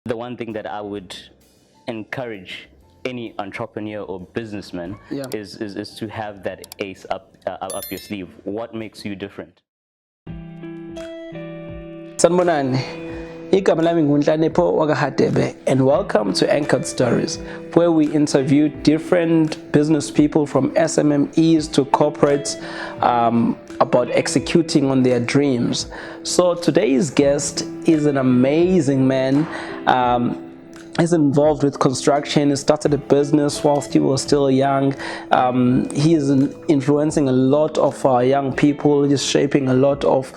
The one thing that I would encourage any entrepreneur or businessman is to have that ace up your sleeve. What makes you different? Sanibonani, igama lami nguNhlakanipho wakwaHadebe, and welcome to Anchored Stories, where we interview different business people from SMMEs to corporates about executing on their dreams. So today's guest is an amazing man. He's involved with construction. He started a business whilst he was still young. He is influencing a lot of our young people. He's shaping a lot of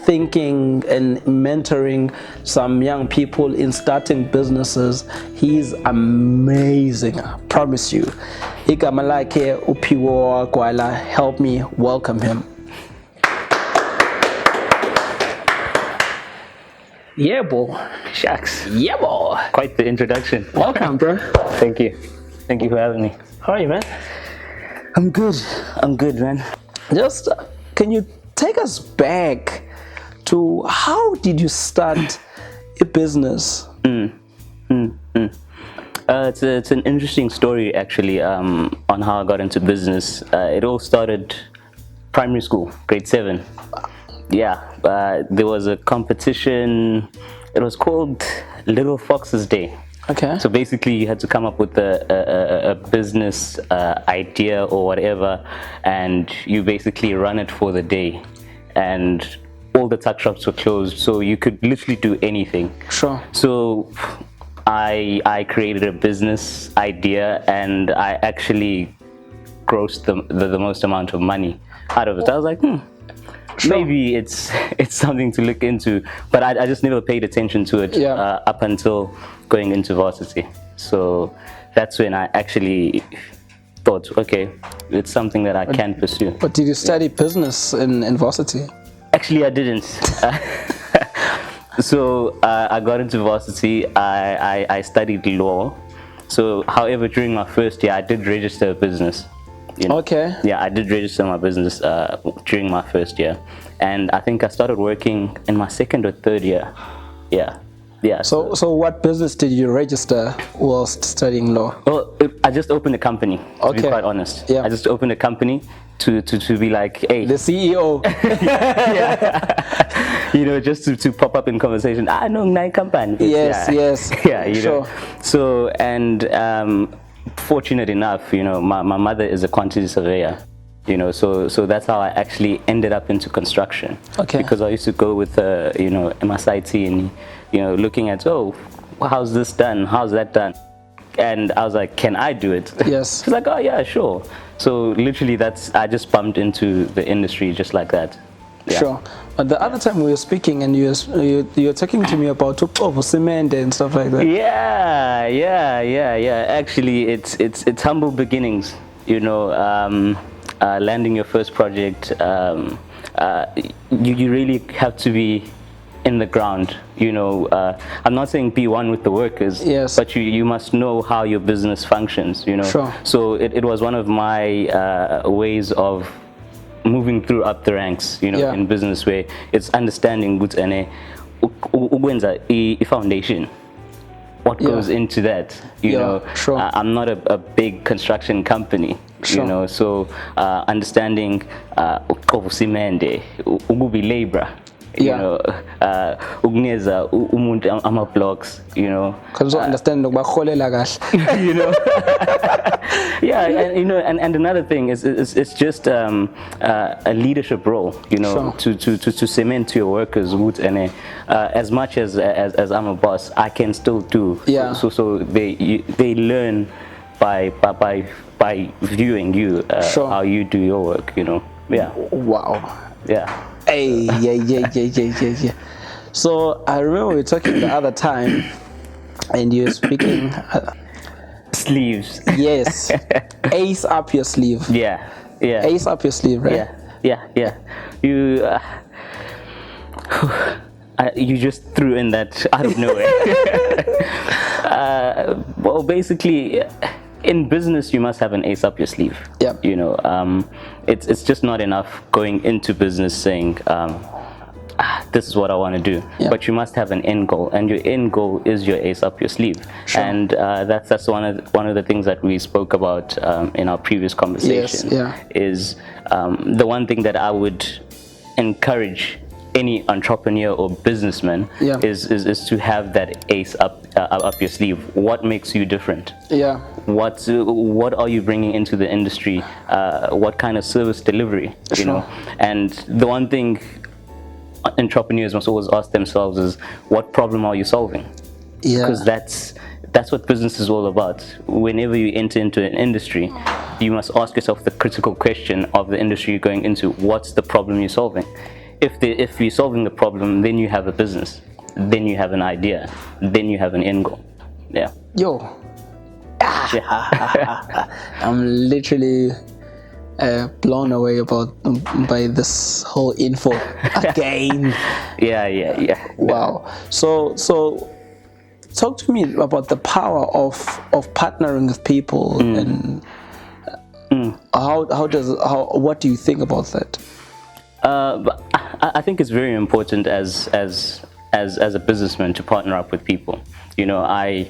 thinking and mentoring some young people in starting businesses. He's amazing, I promise you. Igama lakhe Phiwo Gwala. Help me welcome him. Yeah, boy. Shucks. Yeah, boy. Quite the introduction. Welcome, bro. Thank you. Thank you for having me. How are you, man? I'm good, man. Just, can you take us back to how did you start a business? It's an interesting story, actually, on how I got into business. It all started primary school, grade 7. Yeah, there was a competition. It was called Little Fox's Day. Okay. So basically, you had to come up with a business idea or whatever, and you basically run it for the day. And all the tuck shops were closed, so you could literally do anything. Sure. So I created a business idea, and I actually grossed the most amount of money out of it. I was like, Sure. maybe it's something to look into, but I just never paid attention to it up until going into varsity. So that's when I actually thought, okay, it's something that I can pursue. But did you study business in varsity? Actually, I didn't. So I got into varsity. I studied law. So, however, during my first year, I did register a business. You know? Okay. Yeah, I did register my business during my first year, and I think I started working in my second or third year. Yeah. So what business did you register whilst studying law? Well, I just opened a company. To be quite honest, Yeah. I just opened a company to be like, hey, The CEO. you know, just to pop up in conversation. I know nine company. Yes. Yeah, you Sure. know. So and fortunate enough, you know, my mother is a quantity surveyor, you know, so that's how I actually ended up into construction. Okay. Because I used to go with you know, MSIT and, you know, looking at, how's this done, how's that done, and I was like, can I do it? Yes. She's like, oh yeah, sure. So literally I just bumped into the industry just like that. Yeah. Sure. But the other time we were speaking and you were talking to me about cement and stuff like that. Yeah. Actually, it's humble beginnings. You know, landing your first project. You really have to be in the ground. You know, I'm not saying be one with the workers. Yes. But you must know how your business functions. You know. Sure. So it was one of my ways of moving through up the ranks, you know, in business, where it's understanding good and a foundation. What goes into that, you know? Sure. I'm not a big construction company, Sure. you know, so understanding cement, ugubi labor, you know, ugneza umuntu ama blocks, you know. Because understand You know. Yeah, and you know, and another thing is it's just a leadership role, you know, Sure. to cement to your workers wood, and as much as I'm a boss, I can still do. Yeah. So they learn by viewing you, Sure. how you do your work, you know. Yeah. Wow. Yeah. Hey, yeah. So I remember we were talking the other time, and you were speaking. Sleeves. Yes, ace up your sleeve. Yeah. Ace up your sleeve, right? Yeah. You just threw in that out of nowhere. Well, basically, in business, you must have an ace up your sleeve. Yep. You know, it's just not enough going into business saying, this is what I want to do. Yeah. But you must have an end goal, and your end goal is your ace up your sleeve. Sure. And that's one of the things that we spoke about in our previous conversation. Yes, yeah. Is the one thing that I would encourage any entrepreneur or businessman Yeah. is to have that ace up your sleeve. What makes you different? Yeah. What are you bringing into the industry? What kind of service delivery? You Sure. know, and the one thing entrepreneurs must always ask themselves is, what problem are you solving? Yeah. Because that's what business is all about. Whenever you enter into an industry, you must ask yourself the critical question of the industry you're going into. What's the problem you're solving? If you're solving the problem, then you have a business, then you have an idea, then you have an end goal. Yeah. Yo. Yeah. I'm literally blown away by this whole info again. Yeah. Wow. So talk to me about the power of partnering with people, and what do you think about that? But I think it's very important as a businessman to partner up with people. You know, I've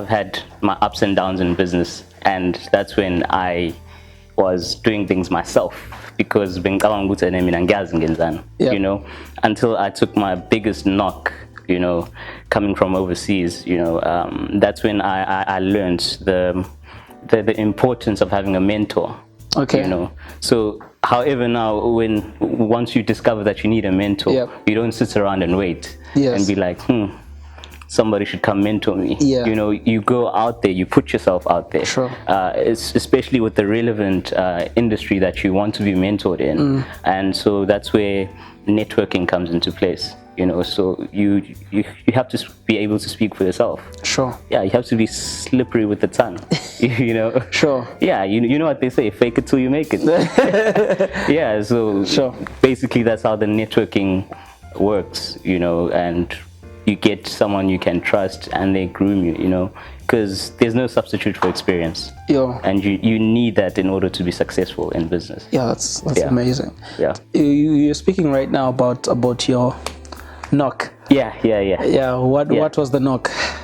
had my ups and downs in business, and that's when I was doing things myself, because Yeah. you know, until I took my biggest knock, you know, coming from overseas. You know, that's when I learned the importance of having a mentor. Okay. You know, so however, now once you discover that you need a mentor, Yep. you don't sit around and wait Yes. and be like, somebody should come mentor me. Yeah. You know, you go out there, you put yourself out there. Sure. It's especially with the relevant industry that you want to be mentored in, and so that's where networking comes into place. You know, so you have to be able to speak for yourself. Sure. Yeah, you have to be slippery with the tongue. You know. Sure. Yeah, you know what they say, fake it till you make it. Yeah, so Sure. basically that's how the networking works, you know, and you get someone you can trust and they groom you, you know, because there's no substitute for experience. Yo. And you need that in order to be successful in business. Yeah, that's Yeah. amazing. Yeah. You're speaking right now about your knock. Yeah. Yeah. What was the knock?